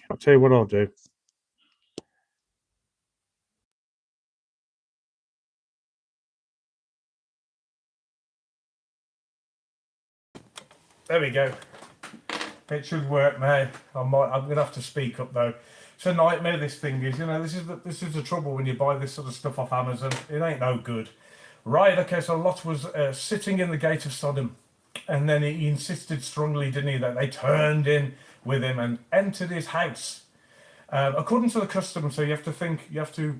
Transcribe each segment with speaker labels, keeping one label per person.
Speaker 1: I'll tell you what I'll do. There we go. It should work now. I'm gonna have to speak up though. It's a nightmare. This thing is, this is the trouble when you buy this sort of stuff off Amazon. It ain't no good. Right. Okay. So Lot was sitting in the gate of Sodom, and then he insisted strongly, didn't he, that they turned in with him and entered his house, according to the custom. So you have to think. You have to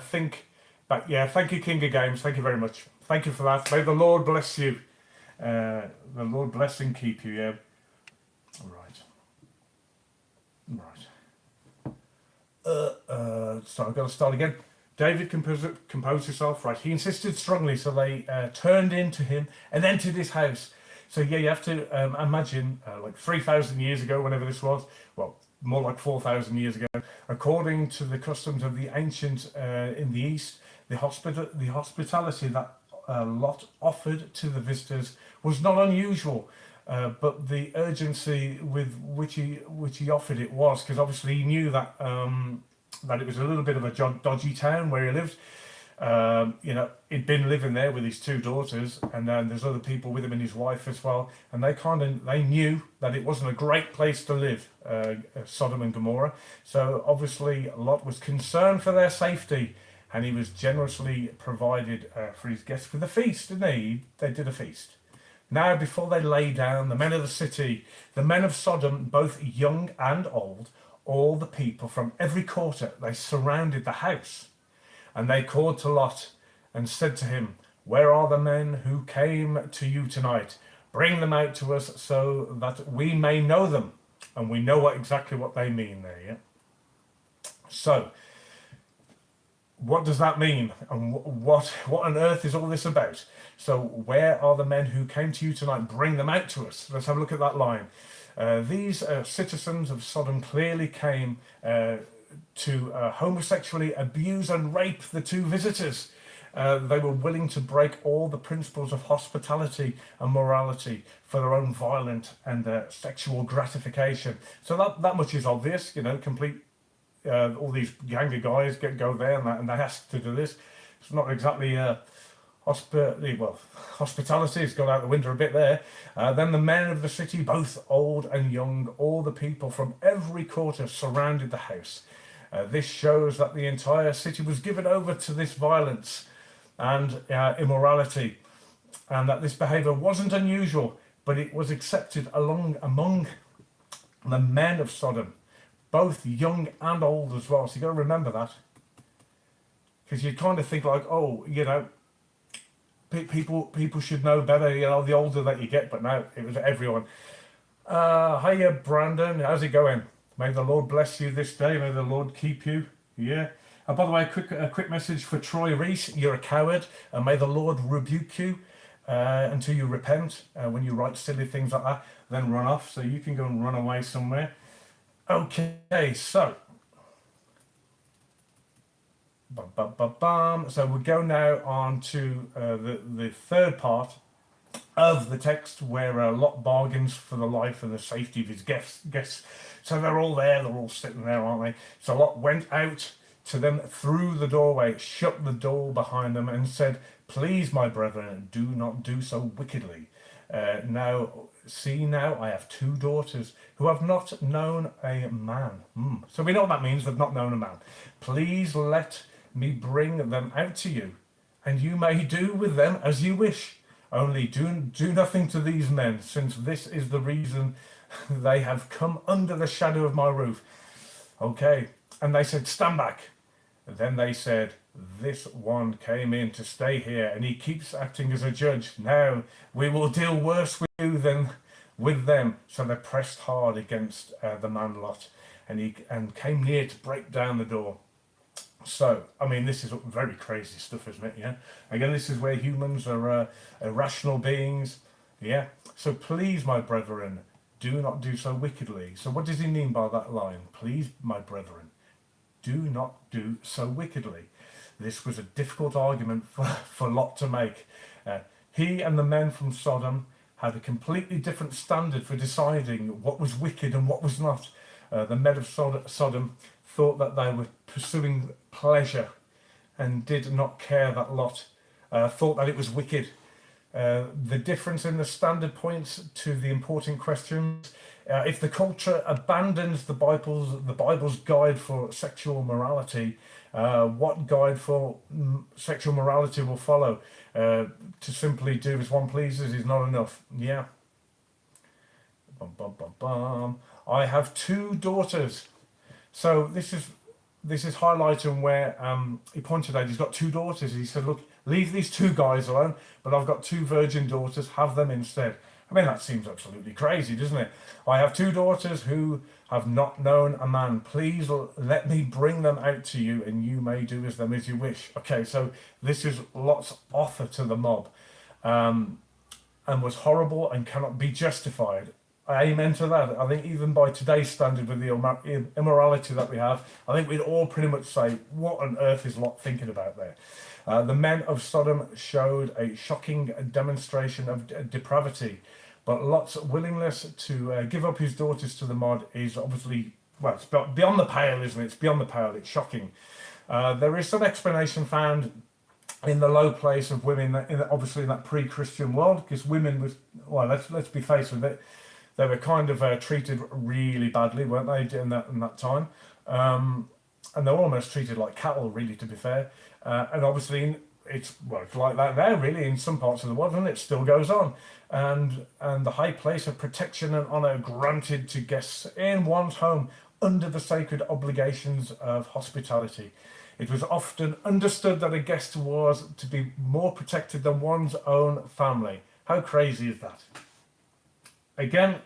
Speaker 1: think. But yeah, thank you, King of Games. Thank you very much. Thank you for that. May the Lord bless you. The Lord bless and keep you. Yeah. Right. So I've got to start again. David composed himself. Right. He insisted strongly, so they turned into him and entered his house. So yeah, you have to imagine like 3,000 years ago, whenever this was. Well, more like 4,000 years ago. According to the customs of the ancients in the East, the hospitality that Lot offered to the visitors was not unusual. But the urgency with which he offered it was, because obviously he knew that that it was a little bit of a dodgy town where he lived. He'd been living there with his two daughters, and then there's other people with him and his wife as well, and they knew that it wasn't a great place to live, Sodom and Gomorrah. So obviously Lot was concerned for their safety, and he was generously provided for his guests with a feast, didn't he? They did a feast. Now, before they lay down, the men of the city, the men of Sodom, both young and old, all the people from every quarter, they surrounded the house. And they called to Lot and said to him, "Where are the men who came to you tonight? Bring them out to us so that we may know them." And we know exactly what they mean there, yeah? So, what does that mean? And what on earth is all this about? So where are the men who came to you tonight? Bring them out to us. Let's have a look at that line. These citizens of Sodom clearly came to homosexually abuse and rape the two visitors. They were willing to break all the principles of hospitality and morality for their own violent and sexual gratification. So that much is obvious, complete. All these gang of guys go there and they ask to do this. It's not exactly hospitality has gone out the window a bit there. Then the men of the city, both old and young, all the people from every quarter surrounded the house. This shows that the entire city was given over to this violence and immorality, and that this behavior wasn't unusual, but it was accepted among the men of Sodom, both young and old as well. So you got to remember that, because you kind of think like, oh, people should know better, the older that you get. But no, it was everyone. Hiya, Brandon. How's it going? May the Lord bless you this day. May the Lord keep you. Yeah. And by the way, a quick message for Troy Reese. You're a coward, and may the Lord rebuke you until you repent. When you write silly things like that, then run off. So you can go and run away somewhere. Okay, so. So we'll go now on to the third part of the text, where Lot bargains for the life and the safety of his guests. So they're all there, they're all sitting there, aren't they? So Lot went out to them through the doorway, shut the door behind them, and said, "Please, my brethren, do not do so wickedly. Now, I have two daughters who have not known a man." So we know what that means, they've not known a man. "Please let me bring them out to you, and you may do with them as you wish. Only do nothing to these men, since this is the reason they have come under the shadow of my roof." Okay. And they said, "Stand back." And then they said, "This one came in to stay here, and he keeps acting as a judge. Now we will deal worse with you than with them." So they pressed hard against the man Lot, and came near to break down the door. So, I mean, this is very crazy stuff, isn't it? Yeah. Again, this is where humans are irrational beings. Yeah. So, "Please, my brethren, do not do so wickedly." So what does he mean by that line? Please, my brethren, do not do so wickedly. This was a difficult argument for Lot to make. He and the men from Sodom had a completely different standard for deciding what was wicked and what was not. The men of Sodom thought that they were pursuing pleasure and did not care that Lot thought that it was wicked. The difference in the standard points to the important questions. If the culture abandons the Bible's guide for sexual morality, what guide for sexual morality will follow? To simply do as one pleases is not enough. Yeah. "I have two daughters." So this is highlighting where he pointed out he's got two daughters. He said, "Look, leave these two guys alone, but I've got two virgin daughters, have them instead." I mean, that seems absolutely crazy, doesn't it? "I have two daughters who have not known a man. Please let me bring them out to you, and you may do with them as you wish." Okay, so this is Lot's offer to the mob, and was horrible and cannot be justified. Amen to that. I think even by today's standard, with the immorality that we have, I think we'd all pretty much say, what on earth is Lot thinking about there? The men of Sodom showed a shocking demonstration of depravity, but Lot's willingness to give up his daughters to the mob is obviously, well, it's beyond the pale, isn't it? It's beyond the pale. It's shocking. There is some explanation found in the low place of women, obviously in that pre-Christian world, because women was, well, let's be faced with it. They were kind of treated really badly, weren't they, in that time? And they were almost treated like cattle, really, to be fair. And obviously, it's like that there, really, in some parts of the world, and it still goes on. And the high place of protection and honour granted to guests in one's home under the sacred obligations of hospitality. It was often understood that a guest was to be more protected than one's own family. How crazy is that? Again,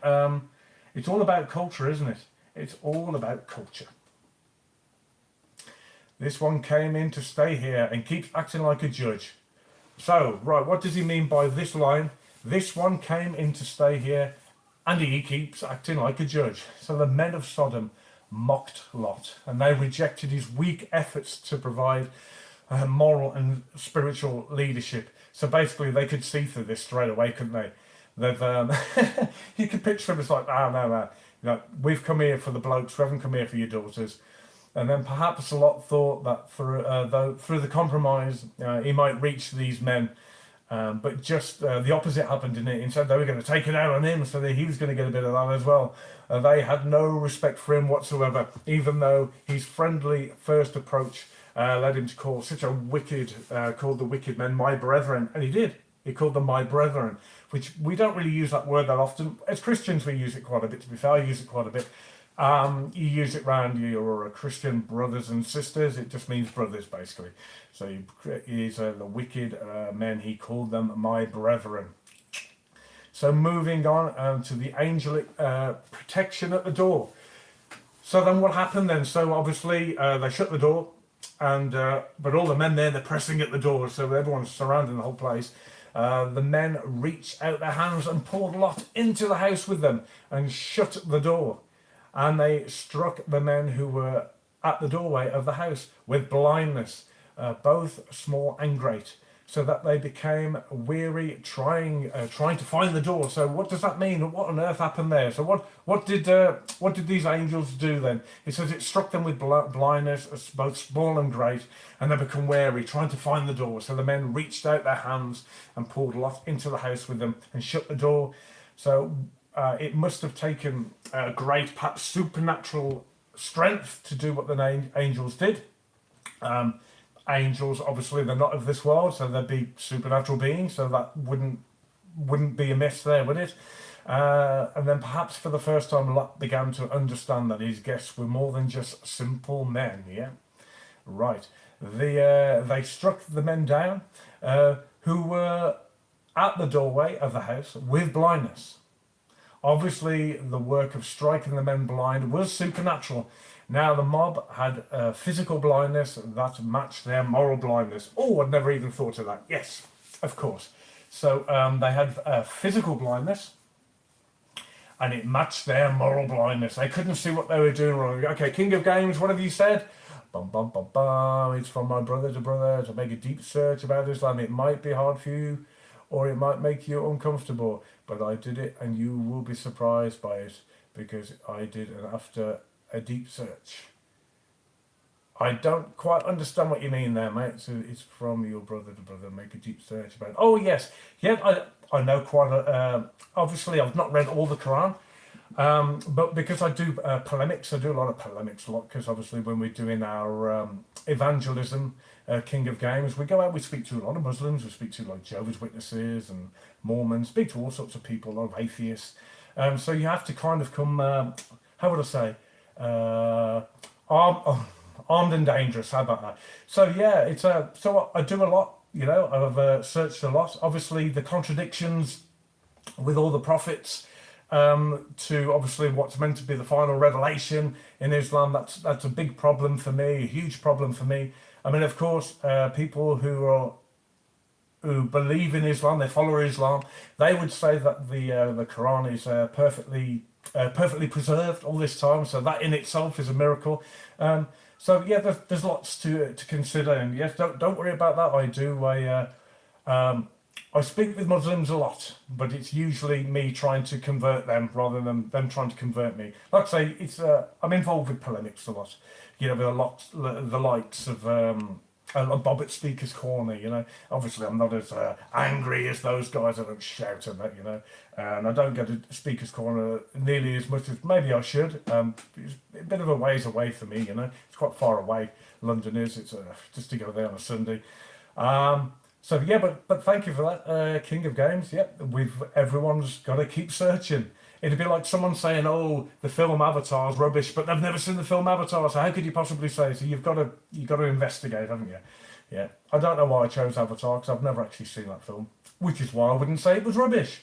Speaker 1: it's all about culture, isn't it? It's all about culture. This one came in to stay here and keeps acting like a judge. So, right, what does he mean by this line? This one came in to stay here and he keeps acting like a judge. So the men of Sodom mocked Lot and they rejected his weak efforts to provide moral and spiritual leadership. So basically they could see through this straight away, couldn't they? They've you could picture them as like, no, we've come here for the blokes, we haven't come here for your daughters. And then perhaps Lot thought that through the compromise, he might reach these men. But just the opposite happened, didn't it? Instead, they were going to take it out on him, so that he was going to get a bit of that as well. They had no respect for him whatsoever, even though his friendly first approach led him to call called the wicked men my brethren. And he did. He called them my brethren, which we don't really use that word that often. As Christians, we use it quite a bit, to be fair. I use it quite a bit. You use it around your Christian brothers and sisters. It just means brothers, basically. So he's the wicked men. He called them my brethren. So moving on to the angelic protection at the door. So then what happened then? So obviously they shut the door, and but all the men there, they're pressing at the door. So everyone's surrounding the whole place. The men reached out their hands and pulled Lot into the house with them and shut the door. And they struck the men who were at the doorway of the house with blindness, both small and great, so that they became weary trying to find the door. So what does that mean? What on earth happened there? So what did these angels do then? It says it struck them with blindness, both small and great, and they become weary trying to find the door. So the men reached out their hands and pulled Lot into the house with them and shut the door. So it must have taken great, perhaps supernatural strength to do what the angels did. Angels, obviously, they're not of this world, so they'd be supernatural beings, so that wouldn't be amiss there, would it? And then perhaps for the first time, Lot began to understand that his guests were more than just simple men, yeah? Right. They struck the men down who were at the doorway of the house with blindness. Obviously, the work of striking the men blind was supernatural. Now, the mob had physical blindness that matched their moral blindness. Oh, I'd never even thought of that. Yes, of course. So they had physical blindness, and it matched their moral blindness. They couldn't see what they were doing wrong. Okay, King of Games, what have you said? Bum, bum, bum, bum. It's from my brother to make a deep search about Islam. It might be hard for you, or it might make you uncomfortable, but I did it and you will be surprised by it, because I did, and after a deep search. I don't quite understand what you mean there, mate. So it's from your brother to brother, make a deep search about it. Oh yes, yeah, I know quite obviously I've not read all the Quran, but because I do polemics, I do a lot of polemics, because obviously when we're doing our evangelism, King of Games, we go out, we speak to a lot of Muslims, we speak to like Jehovah's Witnesses and Mormons, speak to all sorts of people, a lot of atheists. So you have to kind of come, how would I say, armed and dangerous. How about that? So yeah, it's so I do a lot. You know, I've searched a lot. Obviously, the contradictions with all the prophets, to obviously what's meant to be the final revelation in Islam. That's a big problem for me, a huge problem for me. I mean, of course, people who believe in Islam, they follow Islam, they would say that the Quran is perfectly preserved all this time. So that in itself is a miracle. So yeah, there's lots to consider, and yes, don't worry about that. I speak with Muslims a lot, but it's usually me trying to convert them rather than them trying to convert me. Like I say, it's I'm involved with polemics a lot. You know, with the likes of Bob at Speaker's Corner. You know, obviously I'm not as angry as those guys. I don't shout at that, you know, and I don't go to Speaker's Corner nearly as much as maybe I should. It's a bit of a ways away for me, you know. It's quite far away. London is. It's just to go there on a Sunday. So yeah, but thank you for that, King of Games. Yep, everyone's got to keep searching. It'd be like someone saying, "Oh, the film Avatar's rubbish," but they've never seen the film Avatar. So how could you possibly say? So you've got to investigate, haven't you? Yeah, I don't know why I chose Avatar, because I've never actually seen that film, which is why I wouldn't say it was rubbish.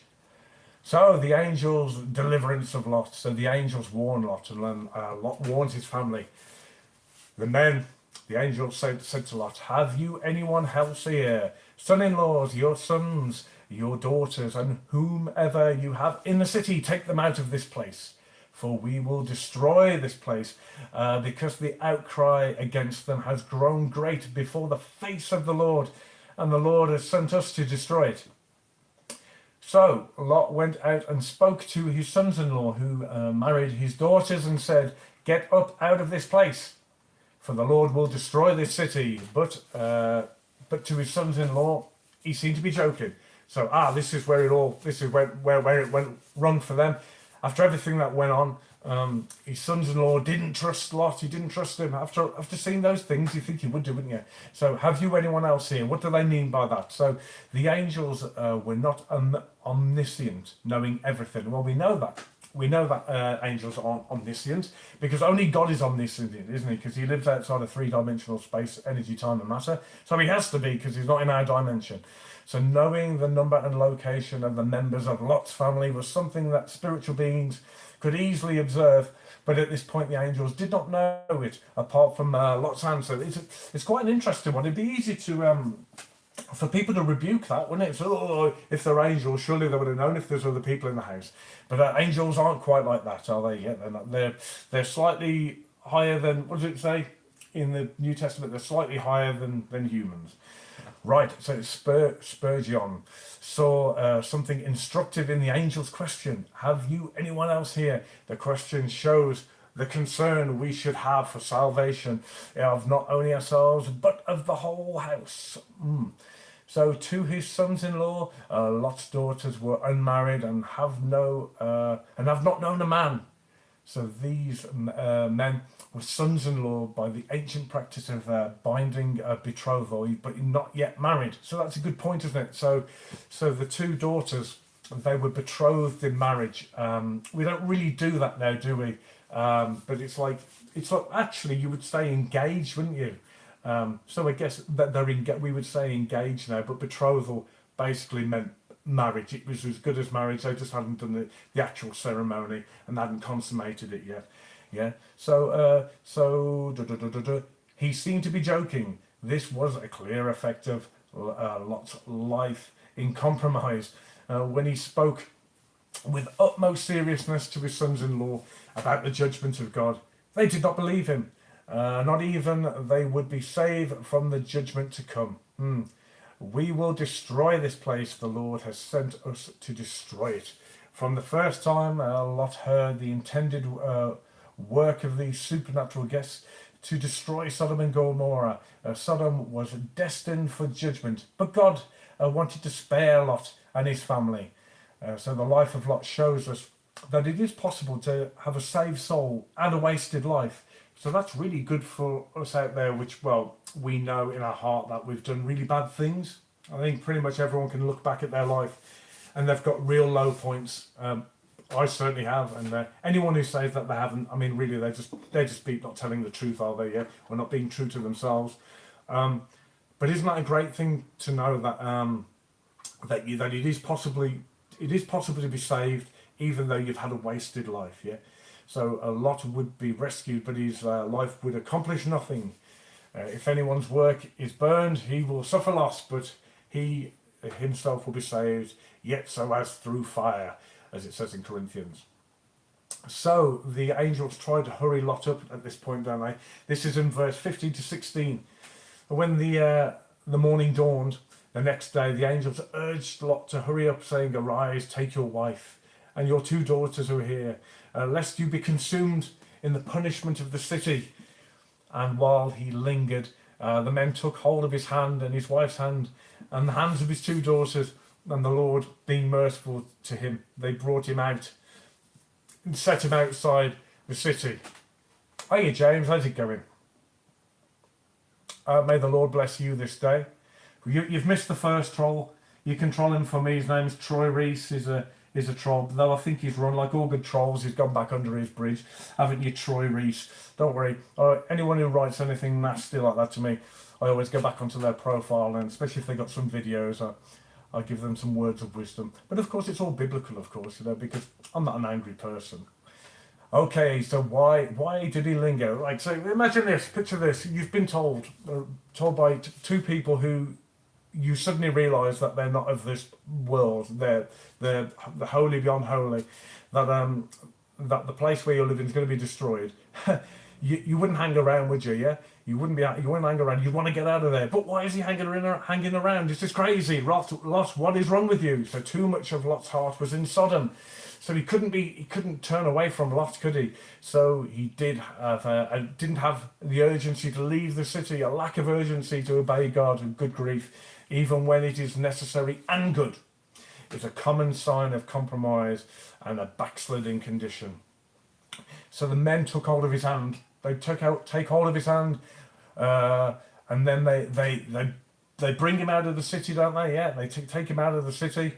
Speaker 1: So the angels' deliverance of Lot. So the angels warn Lot, and then Lot warns his family. The The angel said to Lot, have you anyone else here? Son-in-laws, your sons, your daughters, and whomever you have in the city, take them out of this place. For we will destroy this place, because the outcry against them has grown great before the face of the Lord, and the Lord has sent us to destroy it. So Lot went out and spoke to his sons-in-law, who married his daughters, and said, get up out of this place, for the Lord will destroy this city. But to his sons-in-law, he seemed to be joking. So this is where it went wrong for them. After everything that went on, his sons-in-law didn't trust Lot. He didn't trust him. After seeing those things, you think you would do, wouldn't you? So, have you anyone else here? What do they mean by that? So, the angels were not omniscient, knowing everything. Well, we know that. We know that angels aren't omniscient, because only God is omniscient, isn't he? Because he lives outside of three-dimensional space, energy, time, and matter. So he has to be, because he's not in our dimension. So knowing the number and location of the members of Lot's family was something that spiritual beings could easily observe, but at this point the angels did not know it, apart from Lot's answer. It's quite an interesting one. It'd be easy to for people to rebuke that, wouldn't it? So, if they're angels, surely they would have known if there's other people in the house. But angels aren't quite like that, are they? Yeah, they're not. They're slightly higher than, what does it say in the New Testament? They're slightly higher than humans. Right, so Spurgeon saw something instructive in the angel's question. Have you anyone else here? The question shows the concern we should have for salvation of not only ourselves, but of the whole house. So to his sons-in-law, Lot's daughters were unmarried and have not known a man. So these men were sons-in-law by the ancient practice of binding a betrothal, but not yet married. So that's a good point, isn't it? So the two daughters, they were betrothed in marriage. We don't really do that now, do we? But it's like actually you would say engaged, wouldn't you? So I guess that we would say engaged now, but betrothal basically meant marriage. It was as good as marriage. They just hadn't done the actual ceremony and hadn't consummated it yet. Yeah. So he seemed to be joking. This was a clear effect of Lot's life in compromise when he spoke with utmost seriousness to his sons-in-law about the judgment of God. They did not believe him. Not even they would be saved from the judgment to come. We will destroy this place. The Lord has sent us to destroy it. From the first time Lot heard the intended work of these supernatural guests to destroy Sodom and Gomorrah, Sodom was destined for judgment. But God wanted to spare Lot and his family. So the life of Lot shows us that it is possible to have a saved soul and a wasted life. So that's really good for us out there, which, well, we know in our heart that we've done really bad things. I think pretty much everyone can look back at their life and they've got real low points. I certainly have, and anyone who says that they haven't, I mean, really, they're just not telling the truth, are they? Yeah, or not being true to themselves. But isn't that a great thing to know that it is possible to be saved, even though you've had a wasted life? Yeah. So Lot would be rescued, but his life would accomplish nothing. If anyone's work is burned, he will suffer loss, but he himself will be saved, yet so as through fire, as it says in Corinthians. So the angels tried to hurry Lot up at this point, don't they? This is in verse 15 to 16. When the morning dawned, the next day, the angels urged Lot to hurry up, saying, "Arise, take your wife and your two daughters who are here, lest you be consumed in the punishment of the city." And while he lingered, the men took hold of his hand and his wife's hand and the hands of his two daughters, and the Lord, being merciful to him, they brought him out and set him outside the city. Hey James, how's it going? May the Lord bless you this day. You've missed the first troll. You can troll him for me. His name's Troy Reese. He's a troll, though I think he's run like all good trolls. He's gone back under his bridge, haven't you, Troy Reese? Don't worry. Anyone who writes anything nasty like that to me, I always go back onto their profile, and especially if they got some videos, I give them some words of wisdom. But of course, it's all biblical, of course, because I'm not an angry person. Okay, so why did he linger? Right, so imagine this, picture this. You've been told by two people who you suddenly realise that they're not of this world. They're the holy beyond holy. That that the place where you're living is going to be destroyed. You wouldn't hang around, would you? Yeah, you wouldn't hang around. You'd want to get out of there. But why is he hanging around? This is crazy. Lot, what is wrong with you? So too much of Lot's heart was in Sodom. So he couldn't turn away from Lot, could he? So he didn't have the urgency to leave the city, a lack of urgency to obey God, and good grief, even when it is necessary and good. It's a common sign of compromise and a backsliding condition. So the men took hold of his hand. They take hold of his hand, and then they bring him out of the city, don't they? Yeah, they take him out of the city,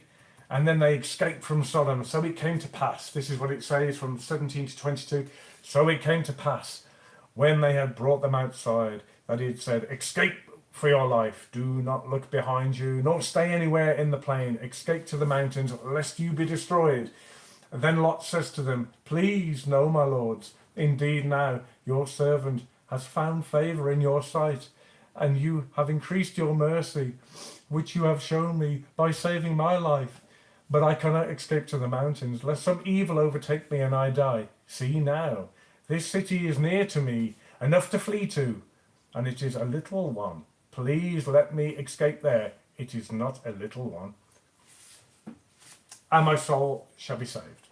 Speaker 1: and then they escape from Sodom. So it came to pass. This is what it says from 17 to 22. So it came to pass, when they had brought them outside, that he had said, "Escape for your life. Do not look behind you, nor stay anywhere in the plain. Escape to the mountains, lest you be destroyed." And then Lot says to them, "Please, no, my lords. Indeed now your servant has found favour in your sight, and you have increased your mercy, which you have shown me by saving my life. But I cannot escape to the mountains, lest some evil overtake me and I die. See now, this city is near to me, enough to flee to, and it is a little one. Please let me escape there. It is not a little one, and my soul shall be saved."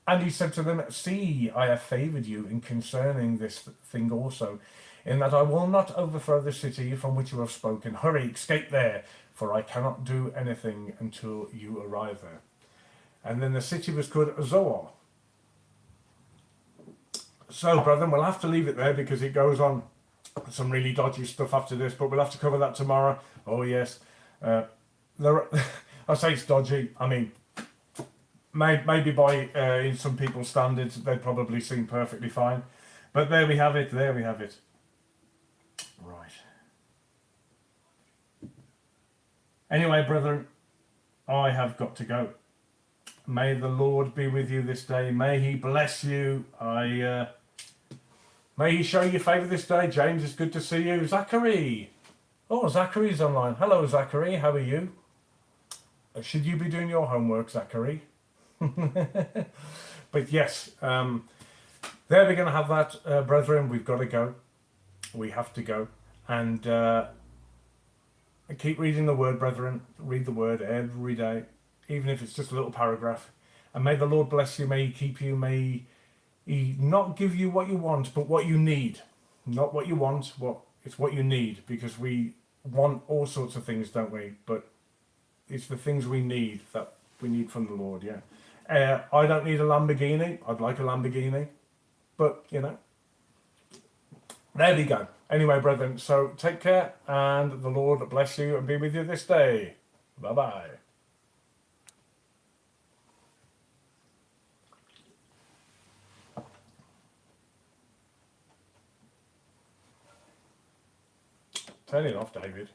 Speaker 1: And he said to them, "See, I have favoured you in concerning this thing also, in that I will not overthrow the city from which you have spoken. Hurry, escape there, for I cannot do anything until you arrive there." And then the city was called Zoar. So, brethren, we'll have to leave it there because it goes on some really dodgy stuff after this, but we'll have to cover that tomorrow. Oh, yes. I say it's dodgy. I mean, maybe by in some people's standards, they probably seem perfectly fine. But there we have it. There we have it. Right. Anyway, brethren, I have got to go. May the Lord be with you this day. May he bless you. May he show you favour this day. James, it's good to see you. Zachary. Oh, Zachary's online. Hello, Zachary. How are you? Should you be doing your homework, Zachary? But yes, there we're going to have that, brethren. We've got to go. We have to go. And keep reading the word, brethren. Read the word every day, even if it's just a little paragraph. And may the Lord bless you. May he keep you. May he not give you what you want, but what you need. Not what you want, it's what you need. Because we want all sorts of things, don't we? But it's the things we need that we need from the Lord, yeah. I don't need a Lamborghini. I'd like a Lamborghini. But, you know, there we go. Anyway, brethren, so take care, and the Lord bless you and be with you this day. Bye-bye. Turn it off, David.